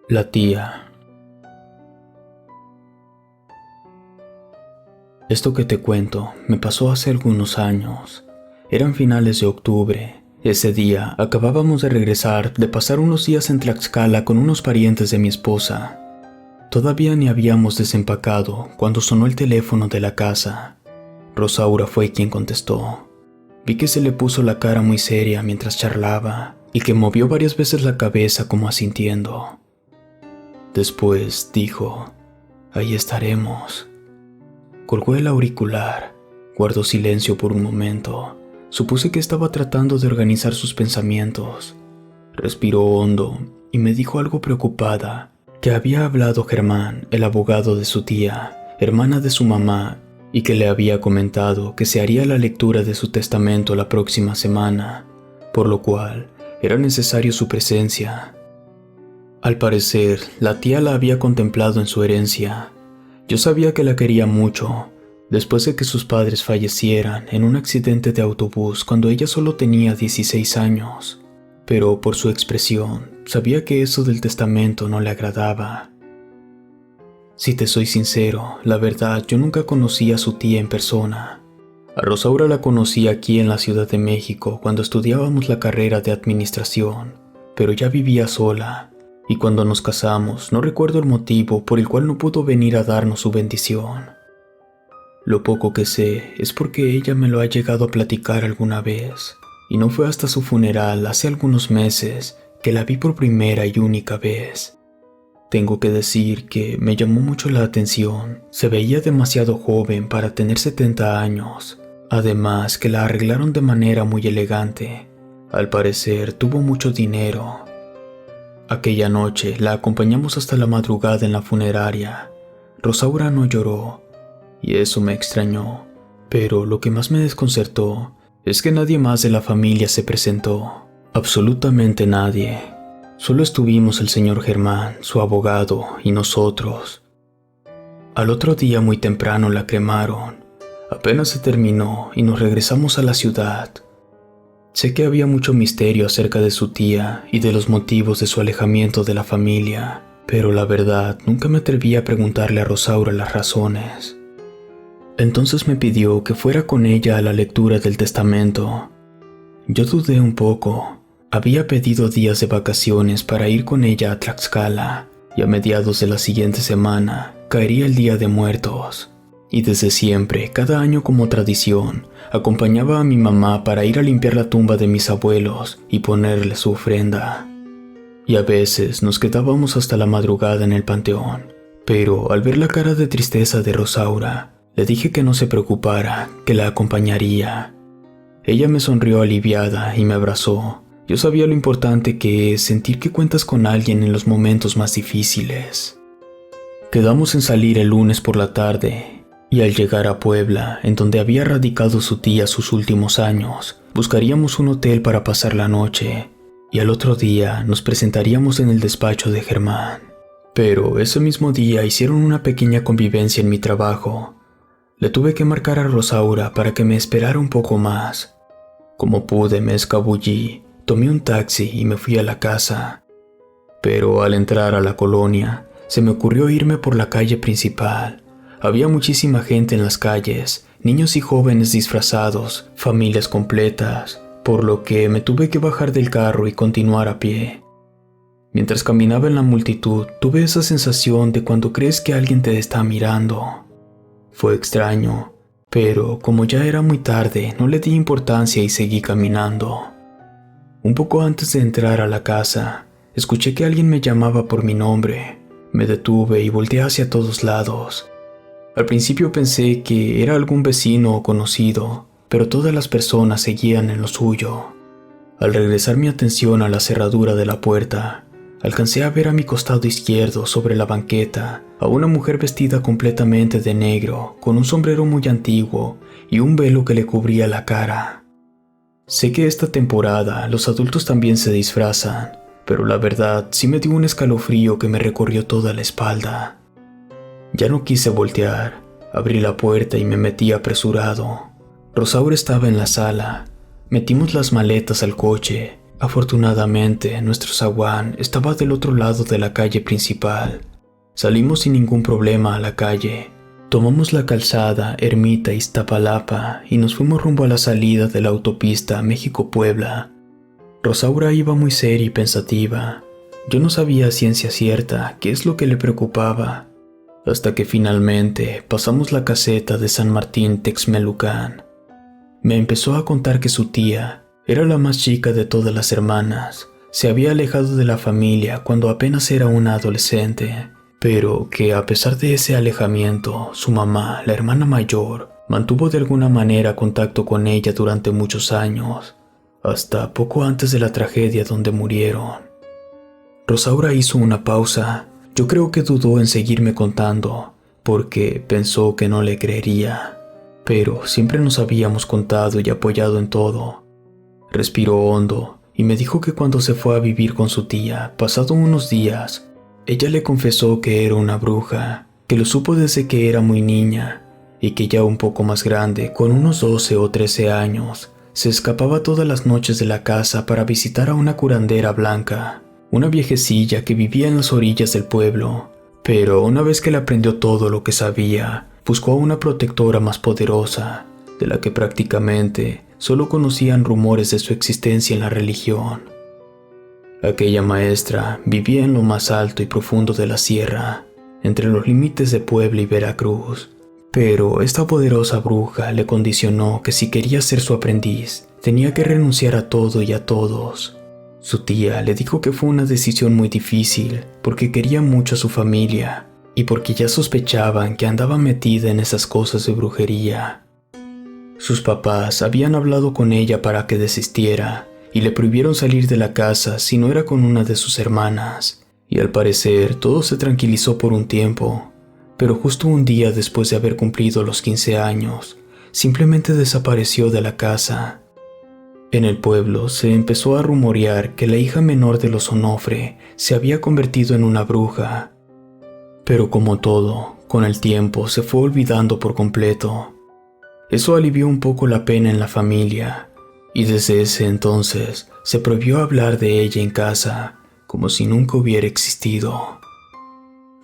La tía. Esto que te cuento me pasó hace algunos años. Eran finales de octubre. Ese día acabábamos de regresar de pasar unos días en Tlaxcala con unos parientes de mi esposa. Todavía ni habíamos desempacado cuando sonó el teléfono de la casa. Rosaura fue quien contestó. Vi que se le puso la cara muy seria mientras charlaba y que movió varias veces la cabeza como asintiendo. Después dijo, ahí estaremos. Colgó el auricular, guardó silencio por un momento. Supuse que estaba tratando de organizar sus pensamientos. Respiró hondo y me dijo algo preocupada, que había hablado Germán, el abogado de su tía, hermana de su mamá, y que le había comentado que se haría la lectura de su testamento la próxima semana, por lo cual era necesario su presencia. Al parecer, la tía la había contemplado en su herencia. Yo sabía que la quería mucho, después de que sus padres fallecieran en un accidente de autobús cuando ella solo tenía 16 años. Pero por su expresión, sabía que eso del testamento no le agradaba. Si te soy sincero, la verdad, yo nunca conocí a su tía en persona. A Rosaura la conocí aquí en la Ciudad de México cuando estudiábamos la carrera de administración, pero ya vivía sola. Y cuando nos casamos, no recuerdo el motivo por el cual no pudo venir a darnos su bendición. Lo poco que sé es porque ella me lo ha llegado a platicar alguna vez, y no fue hasta su funeral hace algunos meses que la vi por primera y única vez. Tengo que decir que me llamó mucho la atención, se veía demasiado joven para tener 70 años, además que la arreglaron de manera muy elegante. Al parecer tuvo mucho dinero. Aquella noche la acompañamos hasta la madrugada en la funeraria. Rosaura no lloró, y eso me extrañó, pero lo que más me desconcertó es que nadie más de la familia se presentó. Absolutamente nadie. Solo estuvimos el señor Germán, su abogado, y nosotros. Al otro día muy temprano la cremaron. Apenas se terminó y nos regresamos a la ciudad. Sé que había mucho misterio acerca de su tía y de los motivos de su alejamiento de la familia, pero la verdad nunca me atreví a preguntarle a Rosaura las razones. Entonces me pidió que fuera con ella a la lectura del testamento. Yo dudé un poco. Había pedido días de vacaciones para ir con ella a Tlaxcala, y a mediados de la siguiente semana caería el Día de Muertos. Y desde siempre, cada año como tradición, acompañaba a mi mamá para ir a limpiar la tumba de mis abuelos y ponerle su ofrenda. Y a veces nos quedábamos hasta la madrugada en el panteón, pero al ver la cara de tristeza de Rosaura, le dije que no se preocupara, que la acompañaría. Ella me sonrió aliviada y me abrazó. Yo sabía lo importante que es sentir que cuentas con alguien en los momentos más difíciles. Quedamos en salir el lunes por la tarde, y al llegar a Puebla, en donde había radicado su tía sus últimos años, buscaríamos un hotel para pasar la noche, y al otro día nos presentaríamos en el despacho de Germán. Pero ese mismo día hicieron una pequeña convivencia en mi trabajo. Le tuve que marcar a Rosaura para que me esperara un poco más. Como pude me escabullí, tomé un taxi y me fui a la casa. Pero al entrar a la colonia, se me ocurrió irme por la calle principal. Había muchísima gente en las calles, niños y jóvenes disfrazados, familias completas, por lo que me tuve que bajar del carro y continuar a pie. Mientras caminaba en la multitud, tuve esa sensación de cuando crees que alguien te está mirando. Fue extraño, pero como ya era muy tarde, no le di importancia y seguí caminando. Un poco antes de entrar a la casa, escuché que alguien me llamaba por mi nombre. Me detuve y volteé hacia todos lados. Al principio pensé que era algún vecino o conocido, pero todas las personas seguían en lo suyo. Al regresar mi atención a la cerradura de la puerta, alcancé a ver a mi costado izquierdo, sobre la banqueta, a una mujer vestida completamente de negro, con un sombrero muy antiguo y un velo que le cubría la cara. Sé que esta temporada los adultos también se disfrazan, pero la verdad sí me dio un escalofrío que me recorrió toda la espalda. Ya no quise voltear, abrí la puerta y me metí apresurado. Rosaura estaba en la sala. Metimos las maletas al coche Afortunadamente, nuestro zaguán estaba del otro lado de la calle principal. Salimos sin ningún problema a la calle. Tomamos la calzada Ermita-Iztapalapa y nos fuimos rumbo a la salida de la autopista México-Puebla. Rosaura iba muy seria y pensativa. Yo no sabía a ciencia cierta qué es lo que le preocupaba, hasta que finalmente pasamos la caseta de San Martín Texmelucan. Me empezó a contar que su tía era la más chica de todas las hermanas. Se había alejado de la familia cuando apenas era una adolescente, pero que a pesar de ese alejamiento, su mamá, la hermana mayor, mantuvo de alguna manera contacto con ella durante muchos años, hasta poco antes de la tragedia donde murieron. Rosaura hizo una pausa. Yo creo que dudó en seguirme contando, porque pensó que no le creería, pero siempre nos habíamos contado y apoyado en todo. Respiró hondo y me dijo que cuando se fue a vivir con su tía, pasado unos días, ella le confesó que era una bruja, que lo supo desde que era muy niña, y que ya un poco más grande, con unos 12 o 13 años, se escapaba todas las noches de la casa para visitar a una curandera blanca, una viejecilla que vivía en las orillas del pueblo, pero una vez que le aprendió todo lo que sabía, buscó a una protectora más poderosa, de la que prácticamente solo conocían rumores de su existencia en la religión. Aquella maestra vivía en lo más alto y profundo de la sierra, entre los límites de Puebla y Veracruz, pero esta poderosa bruja le condicionó que si quería ser su aprendiz, tenía que renunciar a todo y a todos. Su tía le dijo que fue una decisión muy difícil porque quería mucho a su familia y porque ya sospechaban que andaba metida en esas cosas de brujería. Sus papás habían hablado con ella para que desistiera y le prohibieron salir de la casa si no era con una de sus hermanas, y al parecer todo se tranquilizó por un tiempo, pero justo un día después de haber cumplido los 15 años, simplemente desapareció de la casa. En el pueblo se empezó a rumorear que la hija menor de los Onofre se había convertido en una bruja, pero como todo, con el tiempo se fue olvidando por completo. Eso alivió un poco la pena en la familia, y desde ese entonces se prohibió hablar de ella en casa, como si nunca hubiera existido.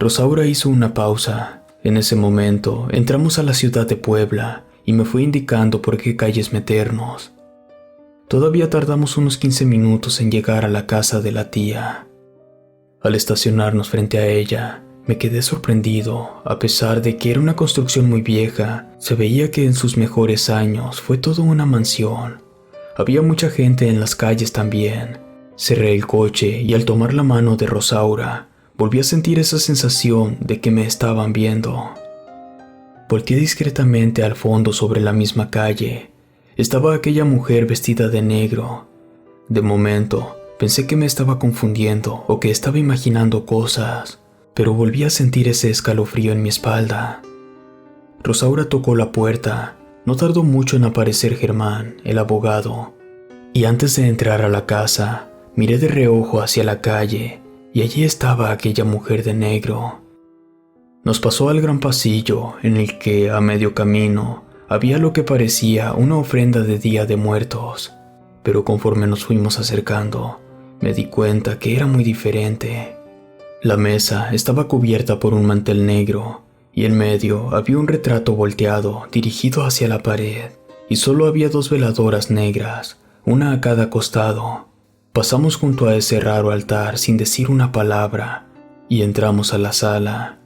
Rosaura hizo una pausa. En ese momento entramos a la ciudad de Puebla y me fue indicando por qué calles meternos. Todavía tardamos unos 15 minutos en llegar a la casa de la tía. Al estacionarnos frente a ella, me quedé sorprendido. A pesar de que era una construcción muy vieja, se veía que en sus mejores años fue toda una mansión. Había mucha gente en las calles también. Cerré el coche y al tomar la mano de Rosaura, volví a sentir esa sensación de que me estaban viendo. Volteé discretamente al fondo sobre la misma calle. Estaba aquella mujer vestida de negro. De momento, pensé que me estaba confundiendo o que estaba imaginando cosas, pero volví a sentir ese escalofrío en mi espalda. Rosaura tocó la puerta. No tardó mucho en aparecer Germán, el abogado, y antes de entrar a la casa, miré de reojo hacia la calle, y allí estaba aquella mujer de negro. Nos pasó al gran pasillo, en el que, a medio camino, había lo que parecía una ofrenda de Día de Muertos, pero conforme nos fuimos acercando, me di cuenta que era muy diferente. La mesa estaba cubierta por un mantel negro, y en medio había un retrato volteado dirigido hacia la pared, y solo había 2 veladoras negras, una a cada costado. Pasamos junto a ese raro altar sin decir una palabra, y entramos a la sala.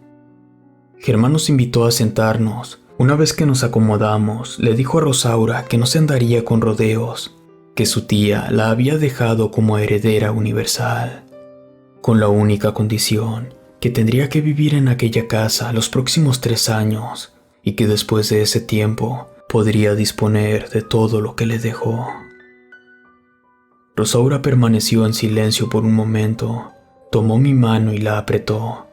Germán nos invitó a sentarnos. Una vez que nos acomodamos, le dijo a Rosaura que no se andaría con rodeos, que su tía la había dejado como heredera universal, con la única condición que tendría que vivir en aquella casa los próximos 3 años y que después de ese tiempo podría disponer de todo lo que le dejó. Rosaura permaneció en silencio por un momento, tomó mi mano y la apretó.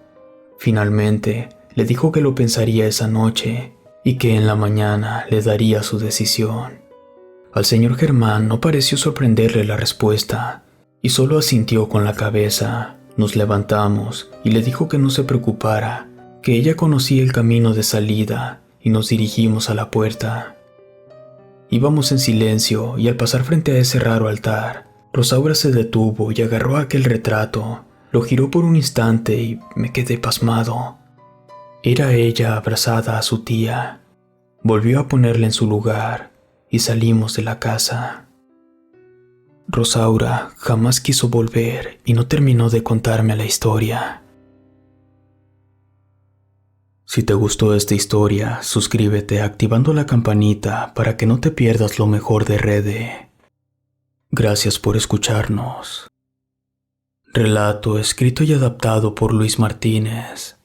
Finalmente le dijo que lo pensaría esa noche y que en la mañana le daría su decisión. Al señor Germán no pareció sorprenderle la respuesta y solo asintió con la cabeza. Nos levantamos y le dijo que no se preocupara, que ella conocía el camino de salida, y nos dirigimos a la puerta. Íbamos en silencio y al pasar frente a ese raro altar, Rosaura se detuvo y agarró aquel retrato, lo giró por un instante y me quedé pasmado. Era ella abrazada a su tía. Volvió a ponerla en su lugar y salimos de la casa. Rosaura jamás quiso volver y no terminó de contarme la historia. Si te gustó esta historia, suscríbete activando la campanita para que no te pierdas lo mejor de Rede. Gracias por escucharnos. Relato escrito y adaptado por Luis Martínez.